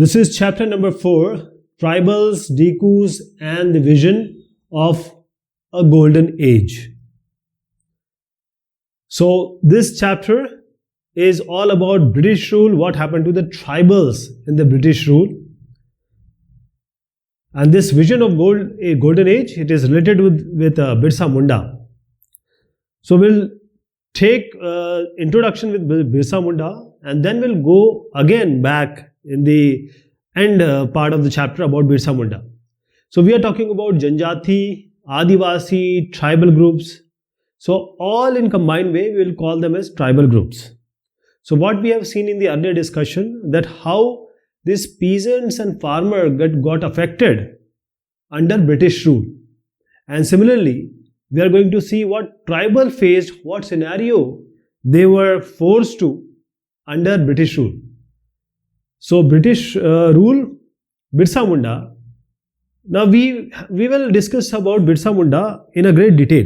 This is chapter number 4, Tribals, Dikus, and the Vision of a Golden Age. So this chapter is all about British rule, what happened to the tribals in the British rule. And this vision of a golden age, it is related with Birsa Munda. So we'll take introduction with Birsa Munda, and then we'll go again back in the end part of the chapter about Birsa Munda. So we are talking about Janjati, Adivasi, tribal groups. So all in combined way, we will call them as tribal groups. So what we have seen in the earlier discussion, that how these peasants and farmers got affected under British rule. And similarly, we are going to see what tribal faced, what scenario they were forced to under British rule. So British rule, Birsa Munda. Now we will discuss about Birsa Munda in a great detail.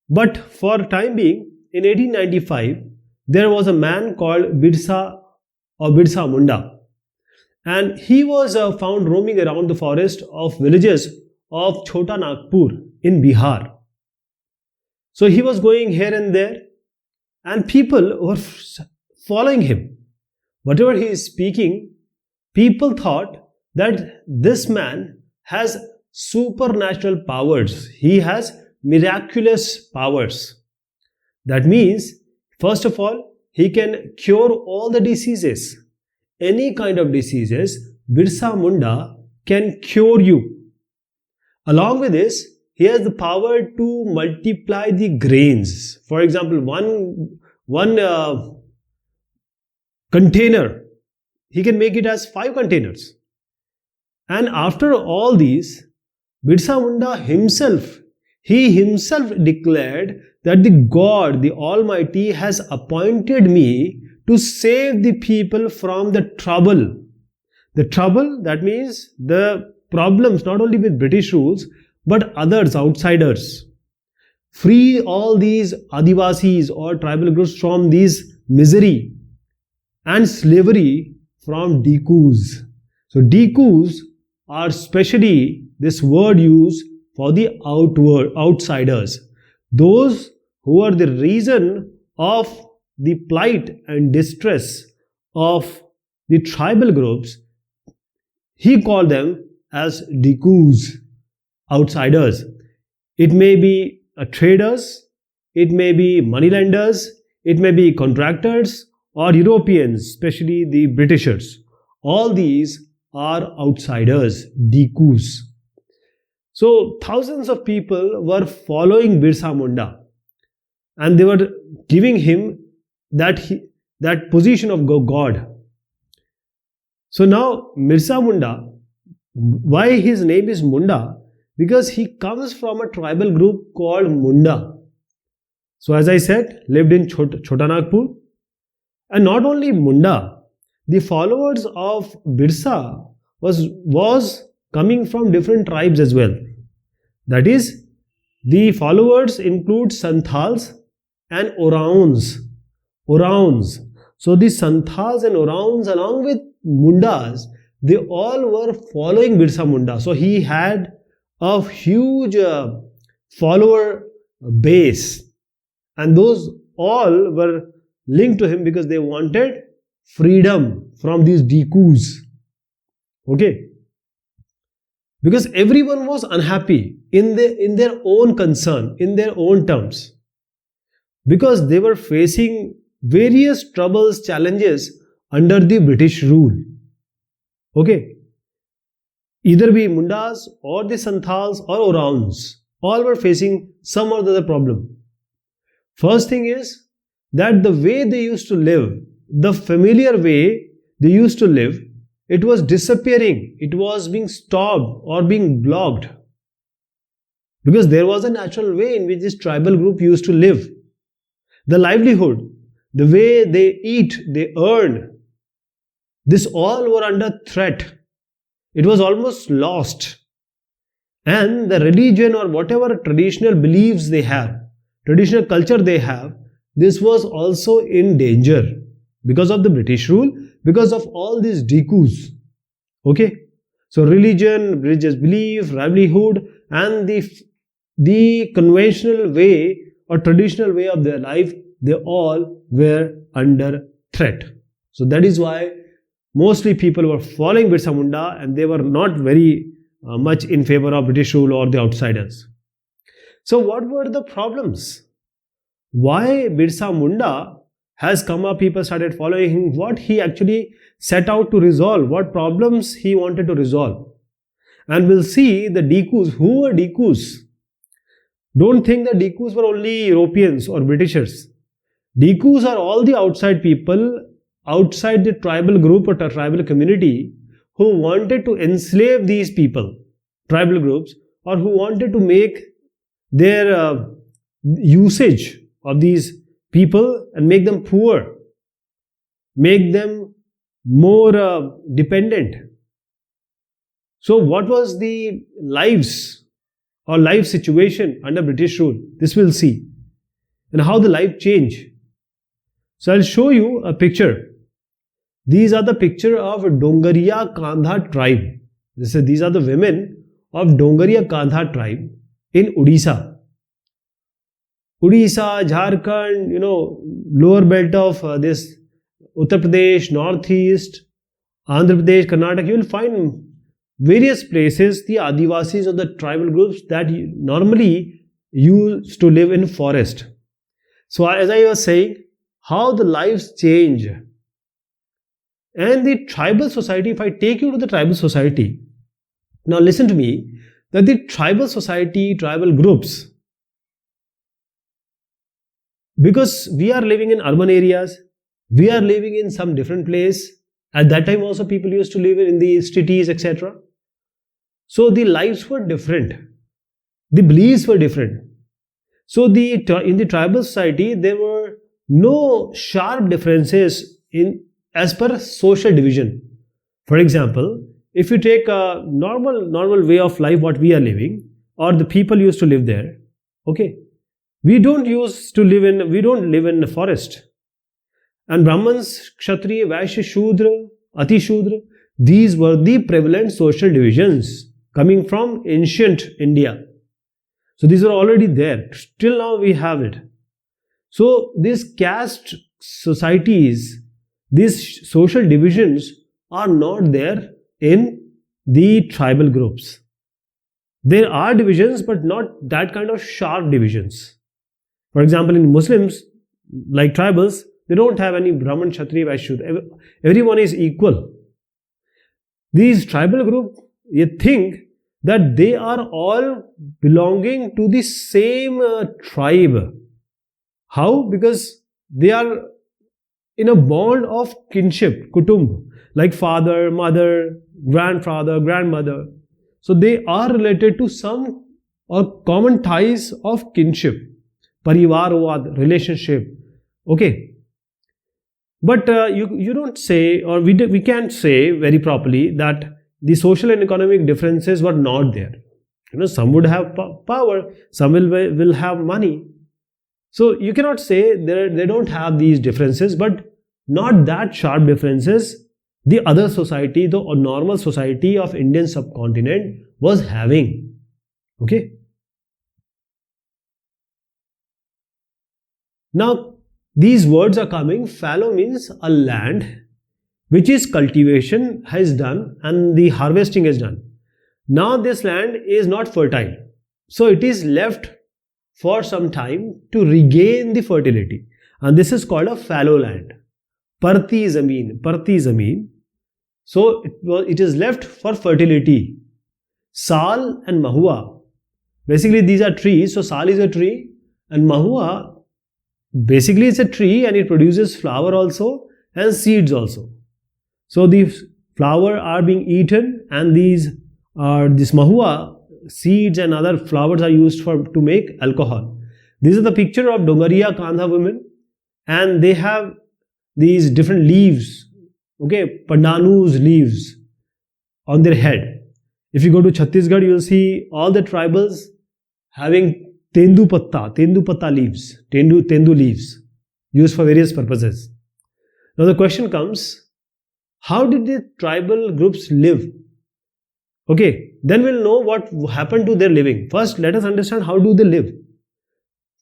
But for time being, in 1895, there was a man called Birsa Munda. And he was found roaming around the forest of villages of Chota Nagpur in Bihar. So he was going here and there, and people were following him. Whatever he is speaking, people thought that this man has supernatural powers. He has miraculous powers. That means, first of all, he can cure all the diseases. Any kind of diseases, Birsa Munda can cure you. Along with this, he has the power to multiply the grains. For example, one container, he can make it as 5 containers. And after all these, Birsa Munda himself, he himself declared that the God, the Almighty, has appointed me to save the people from the trouble. The trouble, that means the problems not only with British rules, but others, outsiders. Free all these Adivasis or tribal groups from these misery and slavery from Dikus. So Dikus are specially this word used for the outsiders. Those who are the reason of the plight and distress of the tribal groups, he called them as Dikus, outsiders. It may be traders, it may be moneylenders, it may be contractors or Europeans, especially the Britishers. All these are outsiders, Dikus. So thousands of people were following Birsa Munda, and they were giving him that position of God. So now Birsa Munda, why his name is Munda? Because he comes from a tribal group called Munda. So as I said, lived in Chota Nagpur. And not only Munda, the followers of Birsa was coming from different tribes as well. That is, the followers include Santhals and Oraons. So the Santhals and Oraons along with Mundas, they all were following Birsa Munda. So he had a huge follower base, and those all were linked to him because they wanted freedom from these Dikus. Okay? Because everyone was unhappy in their own concern, in their own terms. Because they were facing various troubles, challenges under the British rule. Okay? Either be Mundas or the Santhals or Oraons, all were facing some or the other problem. First thing is that the way they used to live, the familiar way they used to live, it was disappearing. It was being stopped or being blocked. Because there was a natural way in which this tribal group used to live. The livelihood, the way they eat, they earn, this all were under threat. It was almost lost. And the religion or whatever traditional beliefs they have, traditional culture they have, this was also in danger. because of the British rule, because of all these decus. Okay, so religion, religious belief, livelihood, and the conventional way or traditional way of their life, they all were under threat. So that is why mostly people were following Birsa Munda, and they were not very much in favor of British rule or the outsiders. So what were the problems? Why Birsa Munda has come up, people started following him, what he actually set out to resolve, what problems he wanted to resolve. And we'll see the Decus. Who were Decus? Don't think that Decus were only Europeans or Britishers. Decus are all the outside people, outside the tribal group or tribal community, who wanted to enslave these people, tribal groups, or who wanted to make their usage of these people and make them poor, make them more dependent. So what was the lives or life situation under British rule? This we'll see. And how the life changed. So I'll show you a picture. These are the picture of Dongariya Kandha tribe. These are the women of Dongariya Kandha tribe in Odisha. Odisha, Jharkhand, lower belt of this Uttar Pradesh, Northeast, Andhra Pradesh, Karnataka, you will find various places the Adivasis or the tribal groups that normally used to live in forest. So as I was saying, how the lives change. And the tribal society, if I take you to the tribal society, now listen to me, that the tribal society, tribal groups, because we are living in urban areas, we are living in some different place. At that time also people used to live in the cities, etc. So the lives were different. The beliefs were different. So in the tribal society, there were no sharp differences as per social division. For example, if you take a normal way of life, what we are living, or the people used to live there, okay, we don't live in the forest. And Brahmans, Kshatriya, Vaishya, Shudra, Ati Shudra, these were the prevalent social divisions coming from ancient India. So these are already there. Till now we have it. So these caste societies, these social divisions are not there in the tribal groups. There are divisions, but not that kind of sharp divisions. For example, in Muslims, like tribals, they don't have any Brahman, Kshatriya, Vaishya. Everyone is equal. These tribal groups, you think that they are all belonging to the same tribe. How? Because they are in a bond of kinship, kutumb, like father, mother, grandfather, grandmother. So they are related to some or common ties of kinship, parivarvad, relationship. Okay. But you don't say, or we can't say very properly that the social and economic differences were not there. Some would have power, some will have money. So you cannot say they don't have these differences, but not that sharp differences the other society, the normal society of Indian subcontinent was having. Okay. Now, these words are coming. Fallow means a land which is cultivation has done and the harvesting is done. Now this land is not fertile. So it is left for some time to regain the fertility. And this is called a fallow land. Parti zameen. So it is left for fertility. Sal and mahua. Basically these are trees. So sal is a tree and mahua basically it's a tree and it produces flower also and seeds also. So the flower are being eaten and this mahua seeds and other flowers are used to make alcohol. This is the picture of Dongariya Kandha women and they have these different leaves, okay, pandanus leaves on their head. If you go to Chhattisgarh, you will see all the tribals having tendu patta leaves, tendu leaves used for various purposes. Now the question comes, how did the tribal groups live? Okay, then we'll know what happened to their living. First, let us understand how do they live.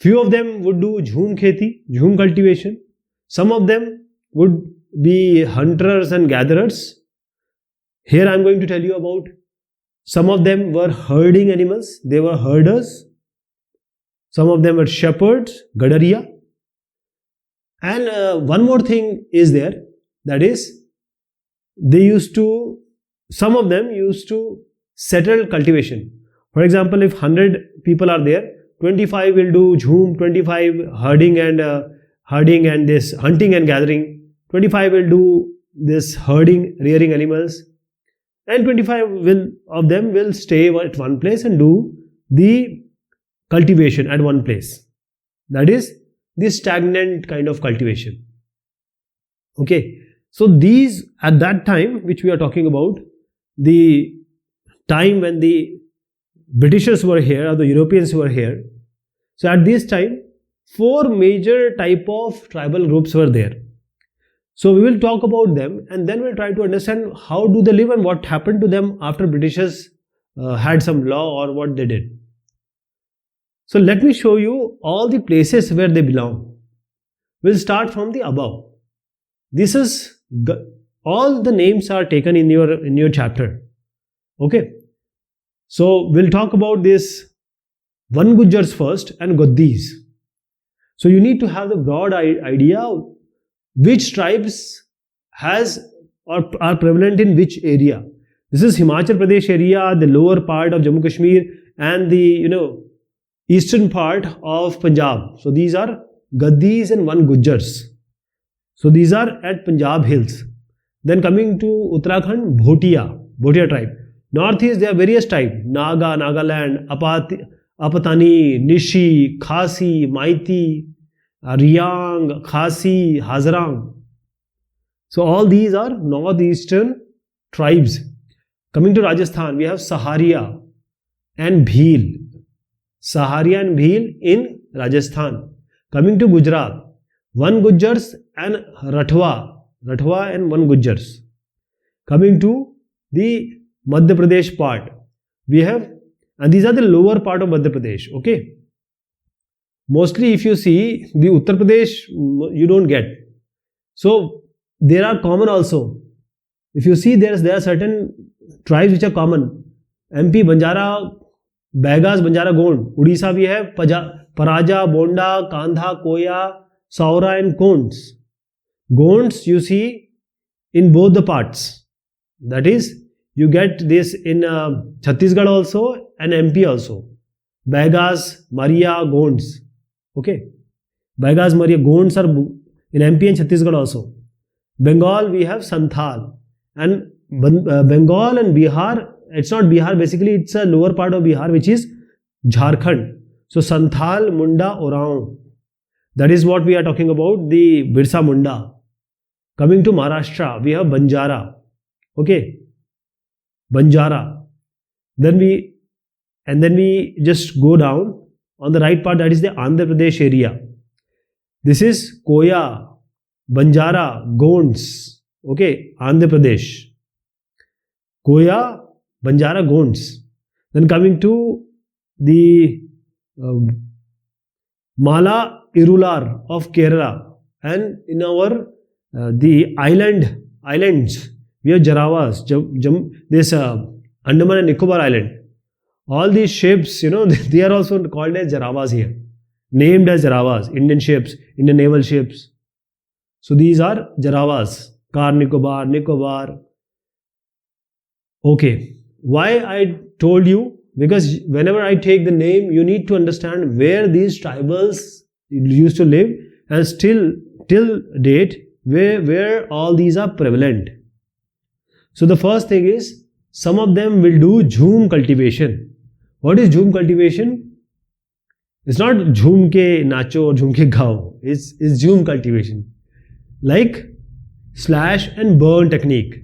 Few of them would do jhum kheti, jhum cultivation. Some of them would be hunters and gatherers. Here I am going to tell you about some of them were herding animals, they were herders. Some of them were shepherds, Gadariya. And one more thing is there, that is, some of them used to settle cultivation. For example, if 100 people are there, 25 will do jhum, 25 herding and this hunting and gathering, 25 will do this herding, rearing animals, and 25 of them will stay at one place and do the cultivation at one place. That is the stagnant kind of cultivation. Okay, so these, at that time which we are talking about, the time when the Britishers were here or the Europeans were here, so at this time 4 major type of tribal groups were there. So we will talk about them and then we'll try to understand how do they live and what happened to them after Britishers had some law or what they did. So let me show you all the places where they belong. We'll start from the above. This is all the names are taken in your chapter. Okay. So we'll talk about this Van Gujars first and Gaddis. So you need to have the broad idea of which tribes has or are prevalent in which area. This is Himachal Pradesh area, the lower part of Jammu Kashmir and the eastern part of Punjab. So these are Gaddis and Van Gujars. So these are at Punjab hills. Then coming to Uttarakhand, Bhotia tribe. Northeast there are various tribes, Naga, Nagaland, Apatani, Nishi, Khasi, Maiti, Riyang, Khasi, Hazarang. So all these are northeastern tribes. Coming to Rajasthan, we have Saharia and Bhil. Saharia and Bhil in Rajasthan. Coming to Gujarat, Van Gujars and Rathwa and Van Gujars. Coming to the Madhya Pradesh part, we have, and these are the lower part of Madhya Pradesh, okay. Mostly if you see the Uttar Pradesh, you don't get. So there are common also. If you see there are certain tribes which are common. MP Banjara, Baigas, Banjara, Gond. Odisha we have Paraja, Bonda, Kandha, Koya, Saura and Konds. Gonds you see in both the parts. That is, you get this in Chhattisgarh also and MP also. Baigas, Maria, Gonds. Okay. Baigas, Maria, Gonds are in MP and Chhattisgarh also. Bengal we have Santhal. And Bengal and Bihar, it's not Bihar, basically it's a lower part of Bihar which is Jharkhand. So Santhal, Munda, Oraon. That is what we are talking about, the Birsa Munda. Coming to Maharashtra, we have Banjara. Okay. Banjara. Then we just go down on the right part, that is the Andhra Pradesh area. This is Koya, Banjara, Gonds. Okay, Andhra Pradesh. Koya, Banjara, Gonds. Then coming to the Mala Irular of Kerala, and in our the islands we have Jarawas, this Andaman and Nicobar Island. All these ships, they are also called as Jarawas here, named as Jarawas, Indian ships, Indian naval ships. So these are Jarawas, Car Nicobar. Okay, why I told you? Because whenever I take the name, you need to understand where these tribals used to live and still till date where all these are prevalent. So the first thing is, some of them will do jhum cultivation. What is jhum cultivation? It's not jhum ke nacho or jhum ke gao. It's jhum cultivation. Like slash and burn technique.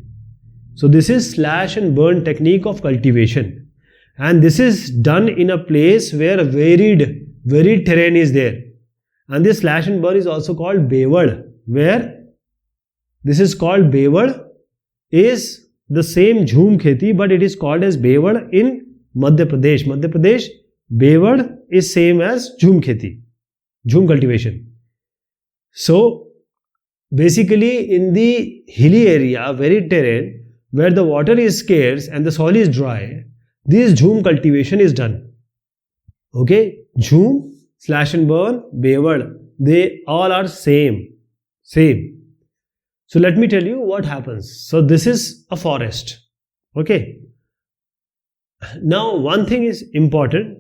So this is slash and burn technique of cultivation. And this is done in a place where varied terrain is there. And this slash and burn is also called Bewad, where This is called Bewad, is the same Jhum Kheti, but it is called as Bewad in Madhya Pradesh. Madhya Pradesh, Bewad is same as Jhum Kheti, Jhum cultivation. So basically in the hilly area, very terrain, where the water is scarce and the soil is dry, this Jhum cultivation is done. Okay, Jhum, slash and burn, Bewad, they all are same. So let me tell you what happens. So this is a forest. Okay. Now one thing is important,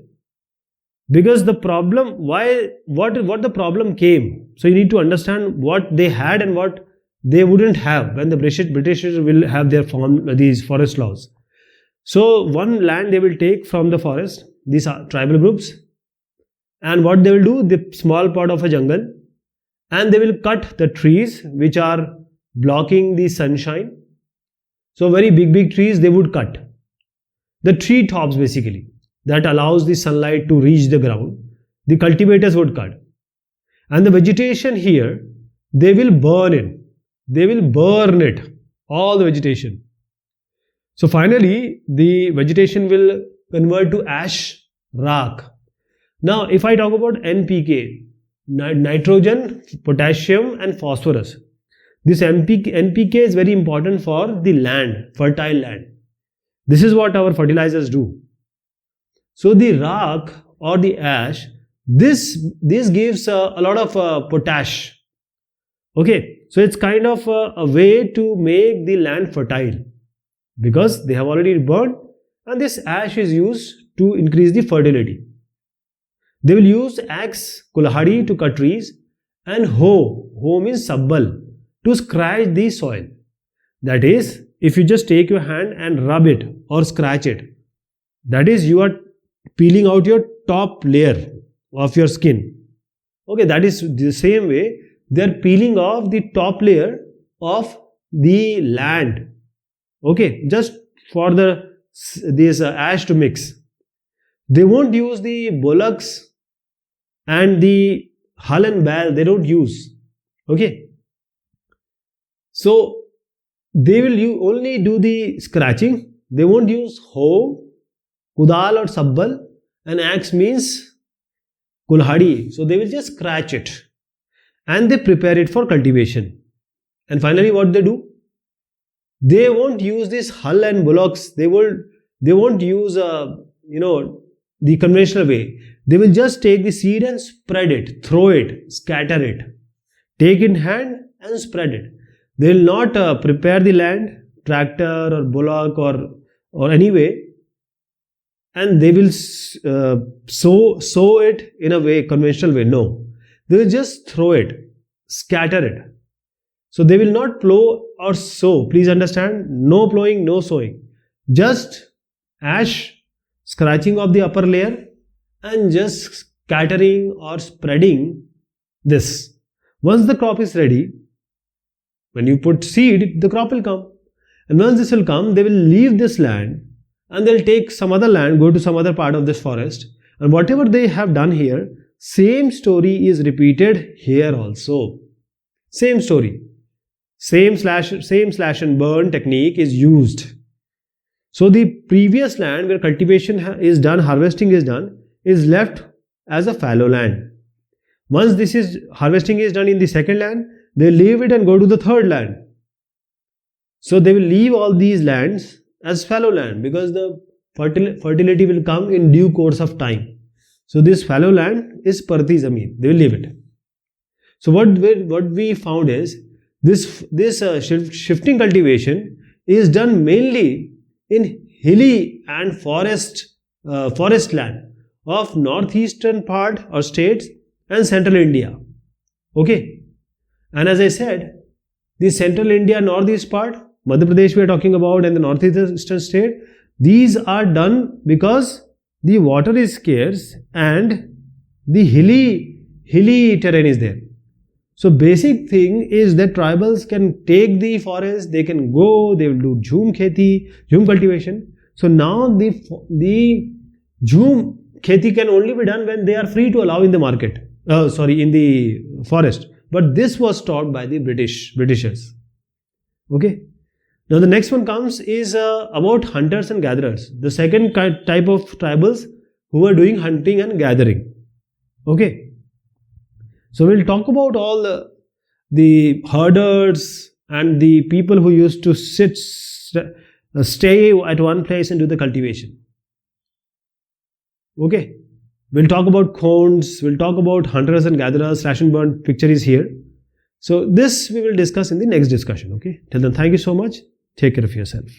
because the problem, what the problem came. So you need to understand what they had and what they wouldn't have when the Britishers will have their these forest laws. So one land they will take from the forest, these are tribal groups, and what they will do, the small part of a jungle, and they will cut the trees which are blocking the sunshine. So very big trees they would cut. The tree tops basically, that allows the sunlight to reach the ground, the cultivators would cut. And the vegetation here, they will burn it. They will burn it, all the vegetation. So finally, the vegetation will convert to ash, rock. Now, if I talk about NPK, nitrogen, potassium and phosphorus. This NPK is very important for the land, fertile land. This is what our fertilizers do. So the rock or the ash, this gives a lot of potash. Okay, so it's kind of a way to make the land fertile, because they have already burned, and this ash is used to increase the fertility. They will use axe, kulhadi to cut trees, and hoe means sabbal, to scratch the soil. That is, if you just take your hand and rub it or scratch it, that is, you are peeling out your top layer of your skin. Okay, that is the same way they are peeling off the top layer of the land. Okay, just for this ash to mix. They won't use the bullocks and the hull and bell, they don't use. Okay, so they will only do the scratching. They won't use hoe, kudal or sabbal, and axe means kulhadi. So they will just scratch it and they prepare it for cultivation. And finally what they do? They won't use this hull and bullocks. They won't use the conventional way. They will just take the seed and spread it, throw it, scatter it, take in hand and spread it. They will not prepare the land, tractor or bullock or any way, and they will sow it in a way, conventional way. No, they will just throw it, scatter it. So they will not plow or sow. Please understand, no plowing, no sowing. Just ash, scratching of the upper layer, and just scattering or spreading this. Once the crop is ready, when you put seed, the crop will come. And once this will come, they will leave this land and they'll take some other land, go to some other part of this forest. And whatever they have done here, same story is repeated here also. Same story. Same slash and burn technique is used. So the previous land where cultivation is done, harvesting is done, is left as a fallow land. Once harvesting is done in the second land, they leave it and go to the third land. So they will leave all these lands as fallow land, because the fertility will come in due course of time. So this fallow land is Parti Zameen. They will leave it. So what we found is this shifting cultivation is done mainly in hilly and forest land of northeastern part or states and central India. Okay. And as I said, the central India, northeast part, Madhya Pradesh we are talking about, and the northeastern state, these are done because the water is scarce and the hilly terrain is there. So basic thing is that tribals can take the forest, they can go, they will do Jhum Kheti, Jhum cultivation. So now the Jhum Kheti can only be done when they are free to allow in the market, in the forest. But this was taught by the Britishers. Okay. Now the next one comes is about hunters and gatherers. The second type of tribals who are doing hunting and gathering. Okay. So we'll talk about all the herders and the people who used to stay at one place and do the cultivation. Okay. We'll talk about Khonds, we'll talk about hunters and gatherers. Slash and burn picture is here. So this we will discuss in the next discussion. Okay. Till then, thank you so much. Take care of yourself.